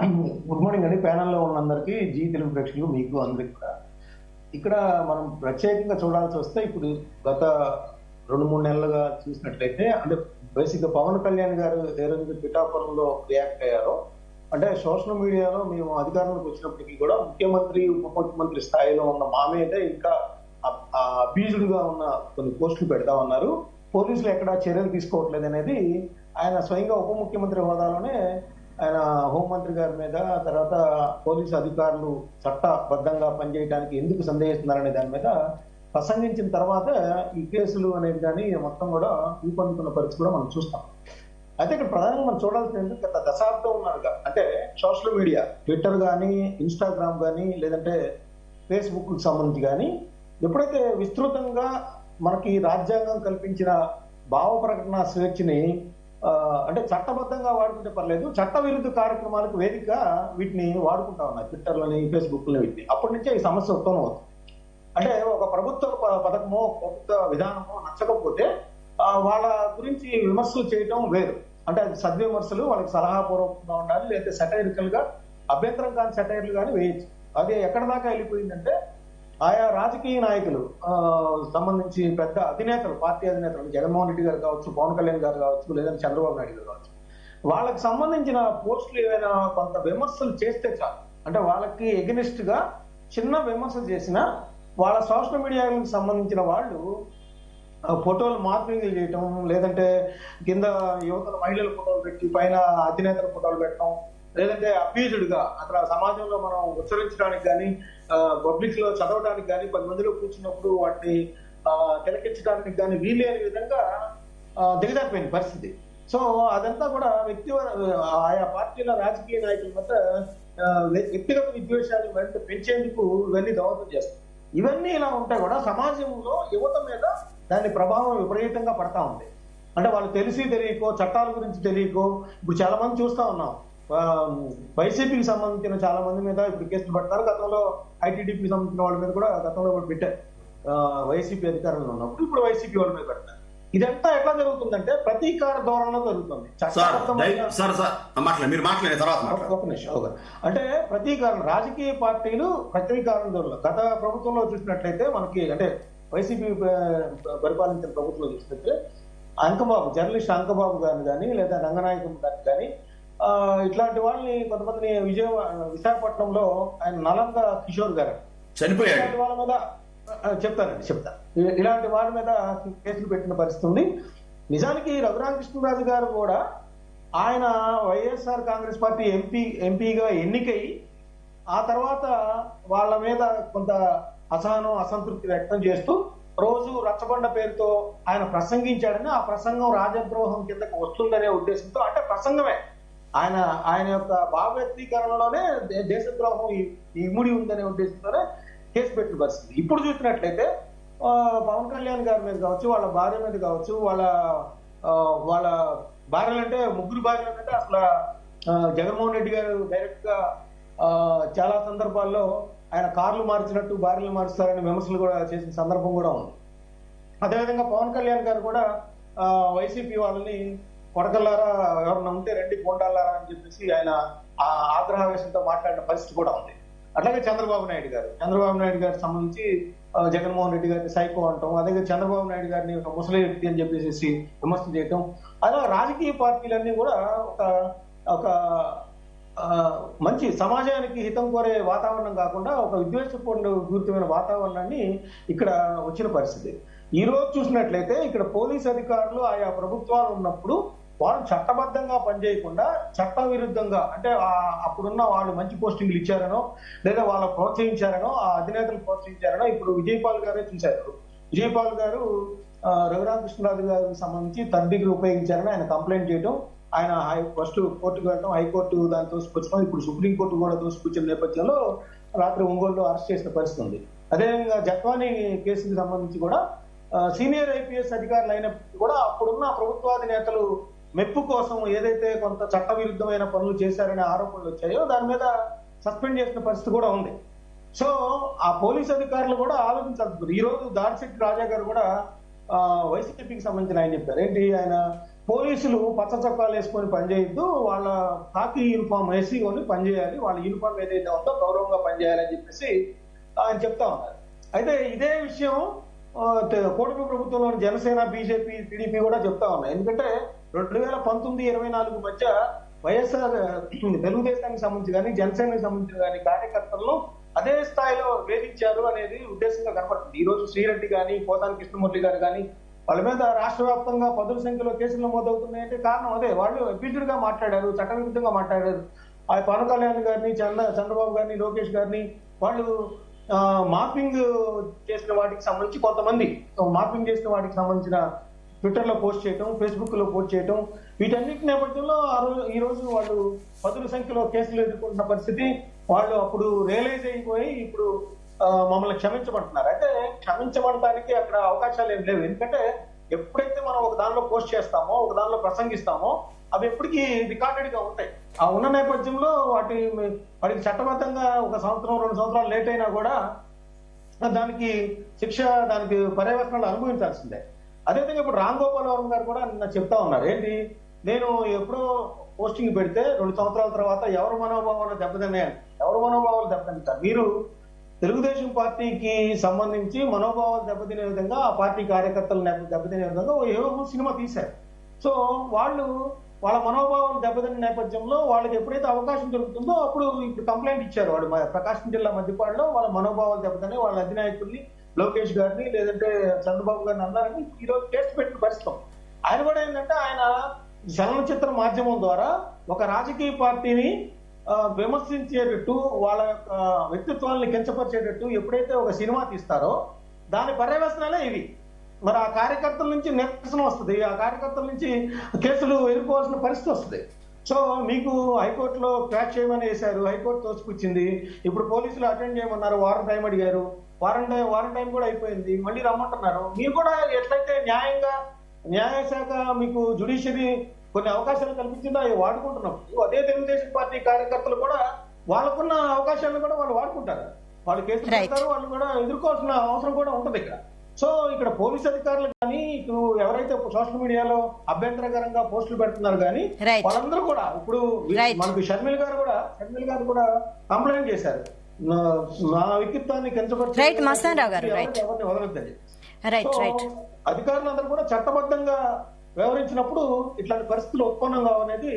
Good morning అండి. ప్యానెల్లో ఉన్నందరికీ, G Telugu ప్రేక్షకులు మీకు అందరికి కూడా. ఇక్కడ మనం ప్రత్యేకంగా చూడాల్సి వస్తే ఇప్పుడు గత 2-3 నెలలుగా చూసినట్లయితే అంటే బేసిక్ గా పవన్ కళ్యాణ్ గారు ఏ రోజు పిఠాపురంలో రియాక్ట్ అయ్యారో, అంటే సోషల్ మీడియాలో మేము అధికారంలోకి వచ్చినప్పటికీ కూడా ముఖ్యమంత్రి ఉప ముఖ్యమంత్రి స్థాయిలో ఉన్న మా మీదే ఇంకా అబ్యూజ్డ్గా ఉన్న కొన్ని పోస్టులు పెడతా ఉన్నారు, పోలీసులు ఎక్కడా చర్యలు తీసుకోవట్లేదు అనేది ఆయన స్వయంగా ఉప ముఖ్యమంత్రి హోదాలోనే ఆయన హోంమంత్రి గారి మీద, తర్వాత పోలీసు అధికారులు చట్టబద్ధంగా పనిచేయడానికి ఎందుకు సందేహిస్తున్నారనే దాని మీద ప్రసంగించిన తర్వాత ఈ కేసులు అనేది కానీ మొత్తం కూడా రూపొందుతున్న పరిస్థితి కూడా మనం చూస్తాం. అయితే ఇక్కడ ప్రధానంగా మనం చూడాల్సింది గత దశాబ్దం ఉన్నారుగా, అంటే సోషల్ మీడియా ట్విట్టర్ కానీ, ఇన్స్టాగ్రామ్ కానీ, లేదంటే ఫేస్బుక్ కు సంబంధించి కానీ ఎప్పుడైతే విస్తృతంగా మనకి రాజ్యాంగం కల్పించిన భావ ప్రకటన స్వేచ్ఛని అంటే చట్టబద్ధంగా వాడుకుంటే పర్లేదు, చట్ట విరుద్ధ కార్యక్రమాలకు వేదిక వీటిని వాడుకుంటా ఉన్నాయి, ట్విట్టర్లని, ఫేస్బుక్లని. వీటిని అప్పటి నుంచే ఈ సమస్య ఉత్పన్నం అవుతుంది. అంటే ఒక ప్రభుత్వ పథకమో ప్రభుత్వ విధానమో నచ్చకపోతే వాళ్ళ గురించి విమర్శలు చేయడం వేరు, అంటే అది సద్విమర్శలు, వాళ్ళకి సలహాపూర్వకంగా ఉండాలి, లేదా సెటైరికల్ గా అభ్యంతరం కాని సెటైర్లు కానీ వేయచ్చు. అది ఎక్కడ దాకా వెళ్ళిపోయిందంటే ఆయా రాజకీయ నాయకులు సంబంధించి పెద్ద అధినేతలు, పార్టీ అధినేతలు, జగన్మోహన్ రెడ్డి గారు కావచ్చు, పవన్ కళ్యాణ్ గారు కావచ్చు, లేదంటే చంద్రబాబు నాయుడు గారు కావచ్చు, వాళ్ళకి సంబంధించిన పోస్టులు ఏమైనా కొంత విమర్శలు చేస్తే చాలు, అంటే వాళ్ళకి ఎగనిస్ట్ గా చిన్న విమర్శలు చేసినా వాళ్ళ సోషల్ మీడియాకి సంబంధించిన వాళ్ళు ఫోటోలు మార్పింగ్లు చేయటం, లేదంటే కింద యువతల మహిళల ఫోటోలు పెట్టి పైన అధినేతల ఫోటోలు పెట్టడం, లేదంటే అబ్యూజ్డ్ గా అక్కడ సమాజంలో మనం ఉచ్చరించడానికి కానీ, పబ్లిక్ లో చదవడానికి కానీ, 10 మందిలో కూర్చున్నప్పుడు వాటిని తిలకించడానికి కానీ వీలేని విధంగా దిగజారిపోయిన పరిస్థితి. సో అదంతా కూడా ఆయా పార్టీల రాజకీయ నాయకుల మధ్య వ్యక్తిగత విద్వేషాలు మరింత పెంచేందుకు ఇవన్నీ దోహదం చేస్తాయి. ఇవన్నీ ఇలా ఉంటాయి కూడా సమాజంలో యువత మీద దాని ప్రభావం విపరీతంగా పడతా ఉంది. అంటే వాళ్ళు తెలియకో, చట్టాల గురించి తెలియకో, ఇప్పుడు చాలా మంది చూస్తా ఉన్నాం, వైసీపీకి సంబంధించిన చాలా మంది మీద ఇప్పుడు కేసులు పడతారు. గతంలో ఐటీడీపీకి సంబంధించిన వాళ్ళ మీద కూడా గతంలో కూడా పెట్టారు, వైసీపీ అధికారంలో ఉన్నప్పుడు. ఇప్పుడు వైసీపీ వాళ్ళ మీద పెడతారు. ఇదంతా ఎట్లా జరుగుతుందంటే ప్రతీకార ధోరణిలో జరుగుతుంది. ఒక నిమిషం. అంటే ప్రతీకారం, రాజకీయ పార్టీలు ప్రతీకారం ధోరణిలో గత ప్రభుత్వంలో చూసినట్లయితే మనకి, అంటే వైసీపీ పరిపాలించిన ప్రభుత్వంలో చూసినట్లయితే అంకబాబు, జర్నలిస్ట్ అంకబాబు గారిని కానీ, లేదా రంగనాయకం గారిని కానీ, ఇట్లాంటి వాళ్ళని కొంతమందిని విశాఖపట్నంలో ఆయన నలంద కిషోర్ గారు చనిపోయాడు, వాళ్ళ మీద చెప్తా ఇలాంటి వాళ్ళ మీద కేసులు పెట్టిన పరిస్థితి ఉంది. నిజానికి రఘురామకృష్ణరాజు గారు కూడా ఆయన వైఎస్ఆర్ కాంగ్రెస్ పార్టీ ఎంపీగా ఎన్నికై ఆ తర్వాత వాళ్ళ మీద కొంత అసహనం, అసంతృప్తి వ్యక్తం చేస్తూ రోజు రచ్చబండ పేరుతో ఆయన ప్రసంగించాడని, ఆ ప్రసంగం రాజద్రోహం కిందకు వస్తుందనే ఉద్దేశంతో, అంటే ప్రసంగమే ఆయన యొక్క భావ వ్యక్తీకరణలోనే దేశద్రోహం ఇముడి ఉందనే ఉద్దేశంతోనే కేసు పెట్టిన పరిస్థితి. ఇప్పుడు చూసినట్లయితే పవన్ కళ్యాణ్ గారి మీద కావచ్చు, వాళ్ళ భార్య మీద కావచ్చు, వాళ్ళ భార్యలంటే 3 భార్యలంటే అసలు జగన్మోహన్ రెడ్డి గారు డైరెక్ట్ గా చాలా సందర్భాల్లో ఆయన కార్లు మార్చినట్టు భార్యలు మారుస్తారని విమర్శలు కూడా చేసిన సందర్భం కూడా ఉంది. అదేవిధంగా పవన్ కళ్యాణ్ గారు కూడా వైసీపీ వాళ్ళని కొడకల్లారా, ఎవరన్నా ఉంటే రండి బోండాలారా అని చెప్పేసి ఆయన ఆగ్రహావేశంతో మాట్లాడిన పరిస్థితి కూడా ఉంది. అట్లాగే చంద్రబాబు నాయుడు గారికి సంబంధించి జగన్మోహన్ రెడ్డి గారిని సైకో అంటాం, అదే చంద్రబాబు నాయుడు గారిని ఒక ముసలి వ్యక్తి అని చెప్పేసి విమర్శ చేయటం, అలా రాజకీయ పార్టీలన్నీ కూడా ఒక మంచి సమాజానికి హితం కోరే వాతావరణం కాకుండా ఒక విద్వేషపూరితమైన వాతావరణాన్ని ఇక్కడ వచ్చిన పరిస్థితి. ఈ రోజు చూసినట్లయితే ఇక్కడ పోలీస్ అధికారులు ఆయా ప్రభుత్వాలు ఉన్నప్పుడు వాళ్ళు చట్టబద్ధంగా పనిచేయకుండా చట్ట విరుద్ధంగా, అంటే అప్పుడున్న వాళ్ళు మంచి పోస్టింగ్లు ఇచ్చారనో, లేదా వాళ్ళు ప్రోత్సహించారనో, ఆ అధినేతలు ప్రోత్సహించారనో. ఇప్పుడు విజయపాల్ గారే చూశారు, విజయపాల్ గారు రఘురామకృష్ణరాజు గారికి సంబంధించి 3rd డిగ్రీ ఉపయోగించారని ఆయన కంప్లైంట్ చేయడం, ఆయన ఫస్ట్ కోర్టుకు వెళ్ళడం, హైకోర్టు దాన్ని తోసిపుచ్చడం, ఇప్పుడు సుప్రీంకోర్టు కూడా తోసిపుచ్చిన నేపథ్యంలో రాత్రి ఒంగోలులో అరెస్ట్ చేసిన పరిస్థితి ఉంది. అదేవిధంగా జత్వానీ కేసుకి సంబంధించి కూడా సీనియర్ ఐపీఎస్ అధికారులు అయినప్పటికీ కూడా అప్పుడున్న ప్రభుత్వాధినేతలు మెప్పు కోసం ఏదైతే కొంత చట్ట విరుద్ధమైన పనులు చేశారనే ఆరోపణలు వచ్చాయో దాని మీద సస్పెండ్ చేసిన పరిస్థితి కూడా ఉంది. సో ఆ పోలీస్ అధికారులు కూడా ఆలోచించాలి. ఈ రోజు దాడిశెట్టి రాజా గారు కూడా వైసీపీకి సంబంధించిన ఆయన చెప్పారు, ఏంటి ఆయన పోలీసులు పచ్చ చొక్కాలు వేసుకొని పనిచేయొద్దు, వాళ్ళ కాకి యూనిఫామ్ వేసుకొని పనిచేయాలి, వాళ్ళ యూనిఫామ్ ఏదైతే ఉందో గౌరవంగా పనిచేయాలని చెప్పేసి ఆయన చెప్తా ఉన్నారు. అయితే ఇదే విషయం కూటమి ప్రభుత్వంలోని జనసేన, బీజేపీ, టీడీపీ కూడా చెప్తా ఉన్నాయి. ఎందుకంటే 2019-24 మధ్య వైఎస్ఆర్ తెలుగుదేశానికి సంబంధించి కానీ జనసేనకి సంబంధించిన కానీ కార్యకర్తలను అదే స్థాయిలో వేధించారు అనేది ఉద్దేశంగా కనపడుతుంది. ఈ రోజు శ్రీరెడ్డి కానీ, పోతాని కృష్ణమూర్తి గారు కానీ వాళ్ళ మీద రాష్ట్ర వ్యాప్తంగా పదుల సంఖ్యలో కేసులు నమోదవుతున్నాయంటే కారణం అదే. వాళ్ళు అబ్యూజ్డ్ గా మాట్లాడారు, చట్టవిరుద్ధంగా మాట్లాడారు. ఆ పవన్ కళ్యాణ్ గారిని, చంద్రబాబు గారిని, లోకేష్ గారిని వాళ్ళు మార్పింగ్ చేసిన వాటికి సంబంధించి కొంతమంది మార్పింగ్ చేసిన వాటికి సంబంధించిన ట్విట్టర్ లో పోస్ట్ చేయటం, ఫేస్బుక్ లో పోస్ట్ చేయటం, వీటన్నిటి నేపథ్యంలో ఈ రోజు వాళ్ళు పదుల సంఖ్యలో కేసులు ఎదుర్కొంటున్న పరిస్థితి. వాళ్ళు అప్పుడు రియలైజ్ అయిపోయి ఇప్పుడు మమ్మల్ని క్షమించమంటున్నారు. అయితే క్షమించమంటానికి అక్కడ అవకాశాలు ఏం లేవు. ఎందుకంటే ఎప్పుడైతే మనం ఒక దానిలో పోస్ట్ చేస్తామో, ఒక దానిలో ప్రసంగిస్తామో అవి ఎప్పటికీ రికార్డెడ్ గా ఉంటాయి. ఆ ఉన్న నేపథ్యంలో వాటికి చట్టబద్ధంగా 1 సంవత్సరం 2 సంవత్సరాలు లేట్ అయినా కూడా దానికి శిక్ష, దానికి పర్యవేక్షణలు అనుభవించాల్సిందే. అదేవిధంగా ఇప్పుడు రామ్ గోపాల్ వర్మ గారు కూడా నిన్న చెప్తా ఉన్నారు, ఏంటి, నేను ఎప్పుడో పోస్టింగ్ పెడితే 2 సంవత్సరాల తర్వాత ఎవరు మనోభావాలు దెబ్బతిన్నాయండి, ఎవరు మనోభావాలు దెబ్బతింటారు, మీరు తెలుగుదేశం పార్టీకి సంబంధించి మనోభావాలు దెబ్బతినే విధంగా, ఆ పార్టీ కార్యకర్తలు దెబ్బతినే విధంగా ఏవో సినిమా తీశారు. సో వాళ్ళ మనోభావాలు దెబ్బతిన్న నేపథ్యంలో వాళ్ళకి ఎప్పుడైతే అవకాశం దొరుకుతుందో అప్పుడు ఇప్పుడు కంప్లైంట్ ఇచ్చారు. వాడు ప్రకాశం జిల్లా మధ్యపాడులో వాళ్ళ మనోభావాలు దెబ్బతిన్నాయి, వాళ్ళ అధినాయకుల్ని లోకేష్ గారిని లేదంటే చంద్రబాబు గారిని అందరినీ ఈ రోజు కేసు పెట్టిన పరిస్థితి. ఆయన కూడా ఏంటంటే ఆయన చలనచిత్ర మాధ్యమం ద్వారా ఒక రాజకీయ పార్టీని విమర్శించేటట్టు, వాళ్ళ వ్యక్తిత్వాన్ని కించపరిచేటట్టు ఎప్పుడైతే ఒక సినిమా తీస్తారో దాని పర్యవేక్షణలే ఇవి. మరి ఆ కార్యకర్తల నుంచి నిరసన వస్తుంది, ఆ కార్యకర్తల నుంచి కేసులు ఎదుర్కోవాల్సిన పరిస్థితి వస్తుంది. సో మీకు హైకోర్టులో క్రాష్ చేయమని వేశారు, హైకోర్టు తోసిపుచ్చింది. ఇప్పుడు పోలీసులు అటెండ్ చేయమన్నారు, వారం టైం అడిగారు, వారం టైం కూడా అయిపోయింది, మళ్ళీ రమ్మంటున్నారు. మీరు కూడా ఎట్లయితే న్యాయశాఖ మీకు జ్యుడిషియరీ కొన్ని అవకాశాలు కల్పించిందో అవి వాడుకుంటున్నప్పుడు అదే తెలుగుదేశం పార్టీ కార్యకర్తలు కూడా వాళ్ళకున్న అవకాశాలను కూడా వాళ్ళు వాడుకుంటారు. వాళ్ళు కేసులు పెడతారు, వాళ్ళు కూడా ఎదుర్కోవాల్సిన అవసరం కూడా ఉంటుంది ఇక్కడ. సో ఇక్కడ పోలీస్ అధికారులు కానీ, ఇప్పుడు ఎవరైతే సోషల్ మీడియాలో అభ్యంతరకరంగా పోస్టులు పెడుతున్నారు కానీ వాళ్ళందరూ కూడా ఇప్పుడు మనకు షర్మిల గారు కూడా కంప్లైంట్ చేశారు, నా వ్యక్తిత్వాన్ని కించపరిచి ఎవరిని వదలొద్దని. అధికారులందరూ కూడా చట్టబద్ధంగా వ్యవహరించినప్పుడు ఇట్లాంటి పరిస్థితులు ఉత్పన్నం కావనేది